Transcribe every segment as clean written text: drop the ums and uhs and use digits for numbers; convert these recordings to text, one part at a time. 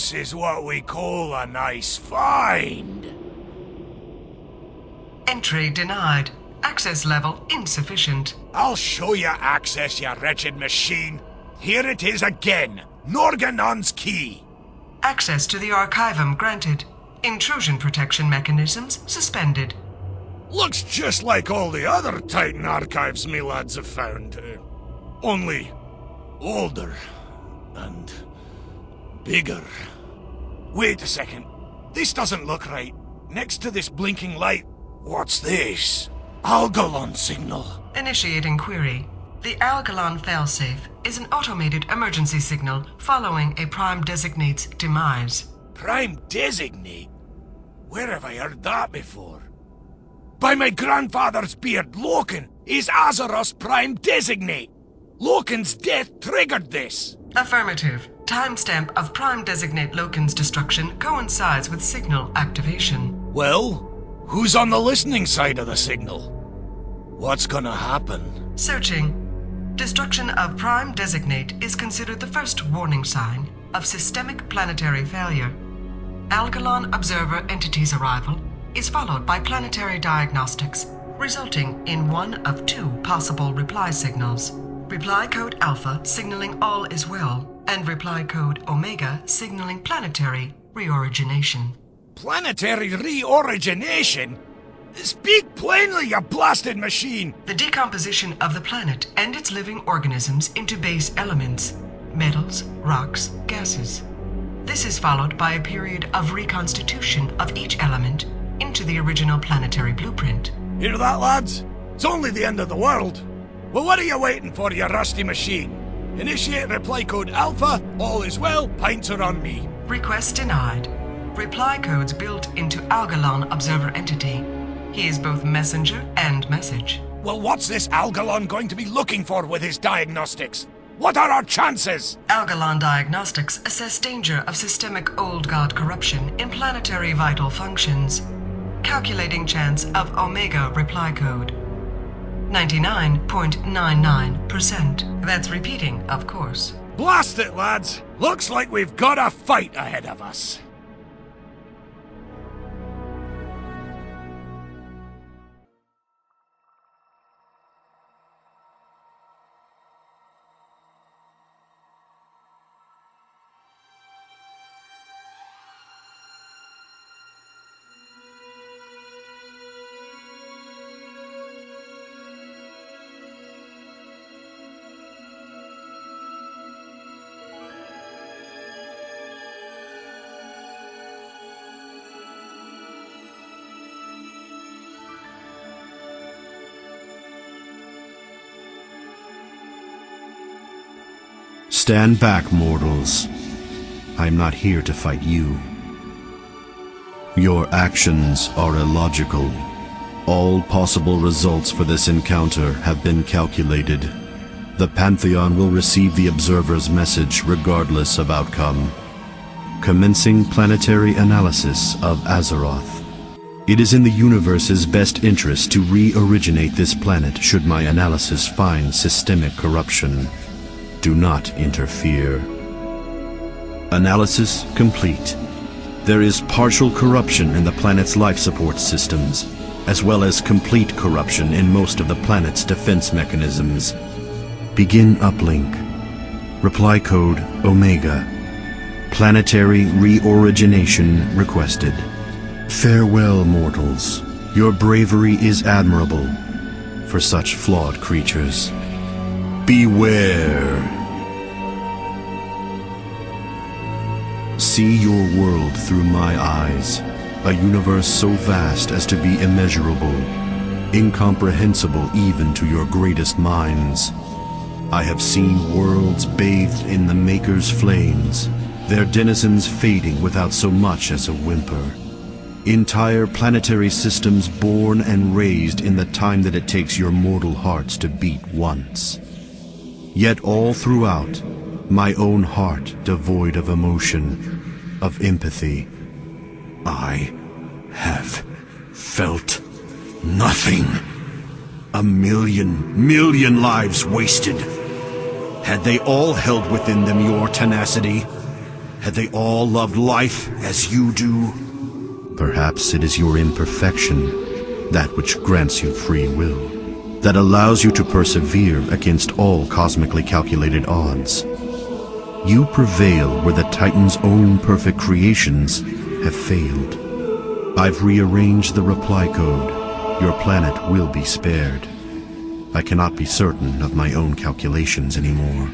This is what we call a nice find. Entry denied. Access level insufficient. I'll show you access, you wretched machine. Here it is again. Norganon's key. Access to the Archivum granted. Intrusion protection mechanisms suspended. Looks just like all the other Titan archives me lads have found. Only older and bigger. Wait a second. This doesn't look right. Next to this blinking light, what's this? Algalon signal. Initiating query. The Algalon failsafe is an automated emergency signal following a Prime Designate's demise. Prime Designate? Where have I heard that before? By my grandfather's beard, Loken is Azeroth's Prime Designate. Loken's death triggered this. Affirmative. Timestamp of Prime Designate Loken's destruction coincides with signal activation. Well, who's on the listening side of the signal? What's gonna happen? Searching. Destruction of Prime Designate is considered the first warning sign of systemic planetary failure. Algalon Observer Entity's arrival is followed by planetary diagnostics, resulting in one of two possible reply signals. Reply code Alpha signaling all is well, and reply code Omega signaling planetary reorigination. Planetary reorigination? Speak plainly, you blasted machine! The decomposition of the planet and its living organisms into base elements, metals, rocks, gases. This is followed by a period of reconstitution of each element into the original planetary blueprint. Hear that, lads? It's only the end of the world. Well, what are you waiting for, you rusty machine? Initiate reply code Alpha, all is well, pints are on me. Request denied. Reply codes built into Algalon Observer Entity. He is both messenger and message. Well, what's this Algalon going to be looking for with his diagnostics? What are our chances? Algalon Diagnostics assess danger of systemic old god corruption in planetary vital functions. Calculating chance of Omega reply code. 99.99%. That's repeating, of course. Blast it, lads! Looks like we've got a fight ahead of us. Stand back, mortals. I'm not here to fight you. Your actions are illogical. All possible results for this encounter have been calculated. The Pantheon will receive the Observer's message regardless of outcome. Commencing planetary analysis of Azeroth. It is in the universe's best interest to re-originate this planet should my analysis find systemic corruption. Do not interfere. Analysis complete. There is partial corruption in the planet's life support systems, as well as complete corruption in most of the planet's defense mechanisms. Begin uplink. Reply code Omega. Planetary reorigination requested. Farewell, mortals. Your bravery is admirable for such flawed creatures. Beware. See your world through my eyes, a universe so vast as to be immeasurable, incomprehensible even to your greatest minds. I have seen worlds bathed in the Maker's flames, their denizens fading without so much as a whimper. Entire planetary systems born and raised in the time that it takes your mortal hearts to beat once. Yet all throughout, my own heart devoid of emotion, of empathy. I have felt nothing. A million lives wasted. Had they all held within them your tenacity? Had they all loved life as you do? Perhaps it is your imperfection, that which grants you free will, that allows you to persevere against all cosmically calculated odds. You prevail where the Titan's own perfect creations have failed. I've rearranged the reply code. Your planet will be spared. I cannot be certain of my own calculations anymore.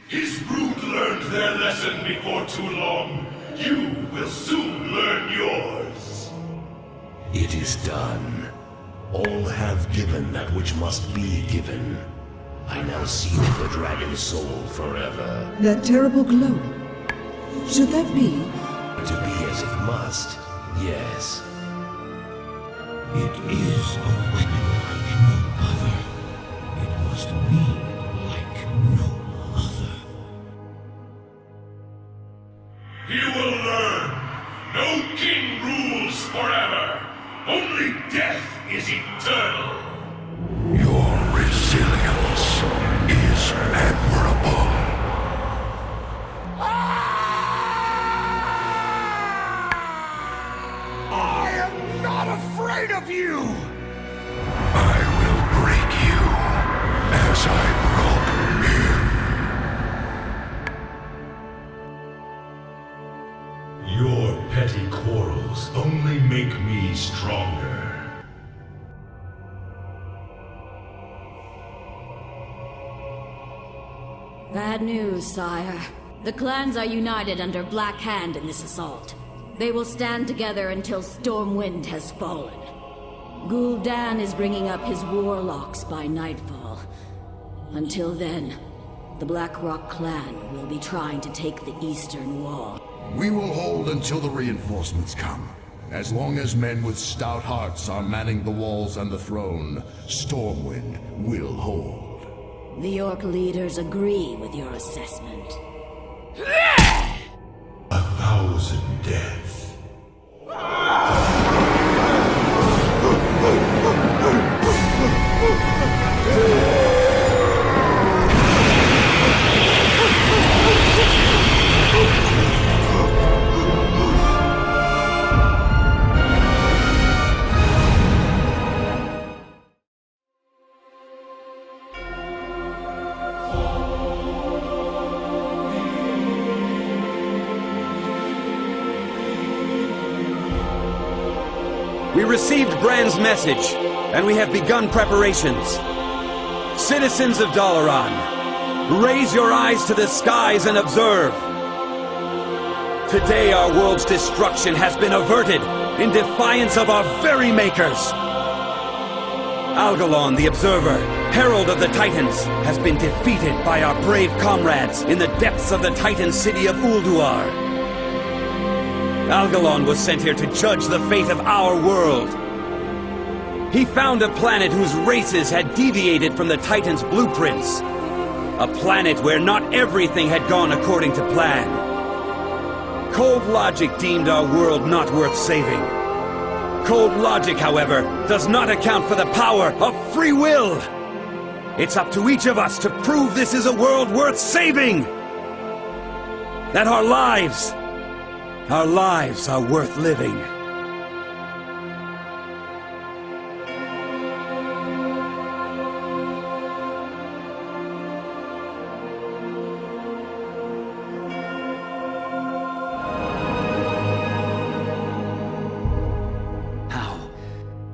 His brood learned their lesson before too long. You will soon learn yours. It is done. All have given that which must be given. I now seal the dragon's soul forever. That terrible glow. Should that be? To be as it must, yes. It is a weapon like no other. It must be like no other. He will learn. No king rules forever. Only death is eternal. Your resilience is admirable. I am not afraid of you! I will break you as I broke him. Your petty quarrels only make me stronger. Bad news, sire. The clans are united under Black Hand in this assault. They will stand together until Stormwind has fallen. Gul'dan is bringing up his warlocks by nightfall. Until then, the Blackrock clan will be trying to take the eastern wall. We will hold until the reinforcements come. As long as men with stout hearts are manning the walls and the throne, Stormwind will hold. The Orc leaders agree with your assessment. 1,000 deaths. We received Bran's message, and we have begun preparations. Citizens of Dalaran, raise your eyes to the skies and observe. Today our world's destruction has been averted in defiance of our very makers. Algalon, the Observer, herald of the Titans, has been defeated by our brave comrades in the depths of the Titan city of Ulduar. Algalon was sent here to judge the fate of our world. He found a planet whose races had deviated from the Titans' blueprints. A planet where not everything had gone according to plan. Cold logic deemed our world not worth saving. Cold logic, however, does not account for the power of free will. It's up to each of us to prove this is a world worth saving. That our lives are worth living.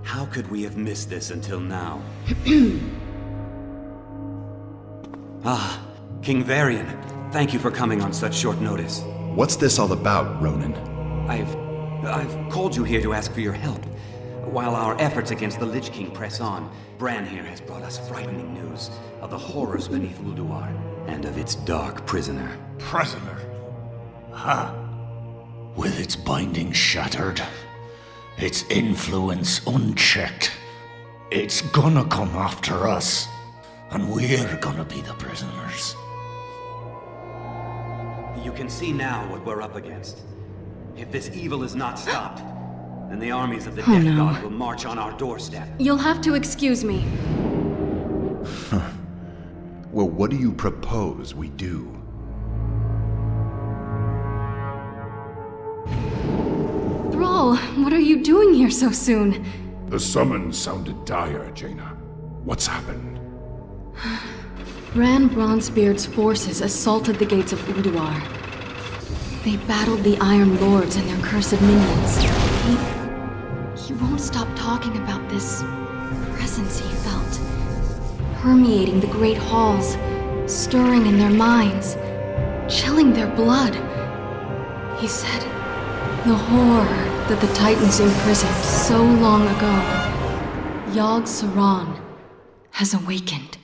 How could we have missed this until now? King Varian, thank you for coming on such short notice. What's this all about, Ronan? I've called you here to ask for your help. While our efforts against the Lich King press on, Bran here has brought us frightening news of the horrors beneath Ulduar, and of its dark prisoner. Prisoner? Huh. With its binding shattered, its influence unchecked, it's gonna come after us, and we're gonna be the prisoners. You can see now what we're up against. If this evil is not stopped, then the armies of the Death God will march on our doorstep. You'll have to excuse me. Well, what do you propose we do? Thrall, what are you doing here so soon? The summons sounded dire, Jaina. What's happened? Ran Bronzebeard's forces assaulted the gates of Ulduar. They battled the Iron Lords and their cursed minions. He won't stop talking about this presence he felt, permeating the great halls, stirring in their minds, chilling their blood. He said, the horror that the Titans imprisoned so long ago, Yogg Saron, has awakened.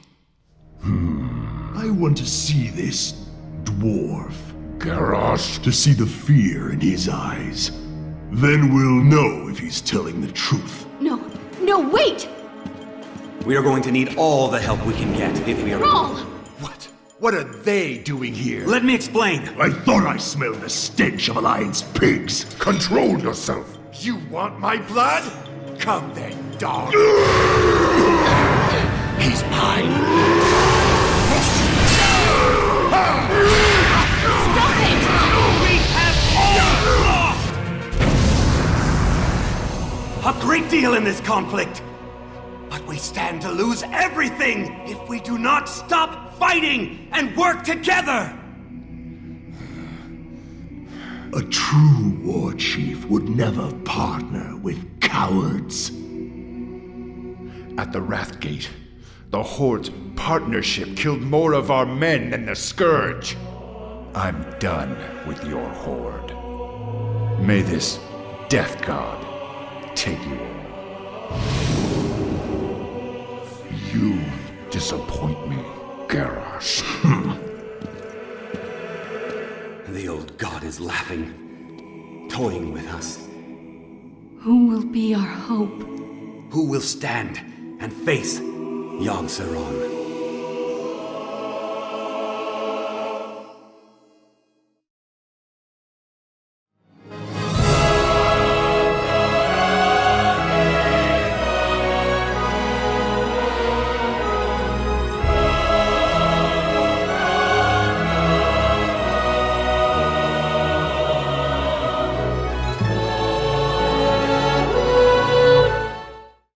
I want to see this dwarf, Garrosh, to see the fear in his eyes. Then we'll know if he's telling the truth. No, wait! We are going to need all the help we can get if we are... Thrall! What? What are they doing here? Let me explain. I thought I smelled the stench of Alliance pigs. Control yourself. You want my blood? Come then, dog. He's mine. Stop it! We have all lost! A great deal in this conflict. But we stand to lose everything if we do not stop fighting and work together! A true war chief would never partner with cowards. At the Wrathgate, the Horde's partnership killed more of our men than the Scourge. I'm done with your Horde. May this Death God take you all. You disappoint me, Garrosh. The old god is laughing, toying with us. Who will be our hope? Who will stand and face Yogg Saron?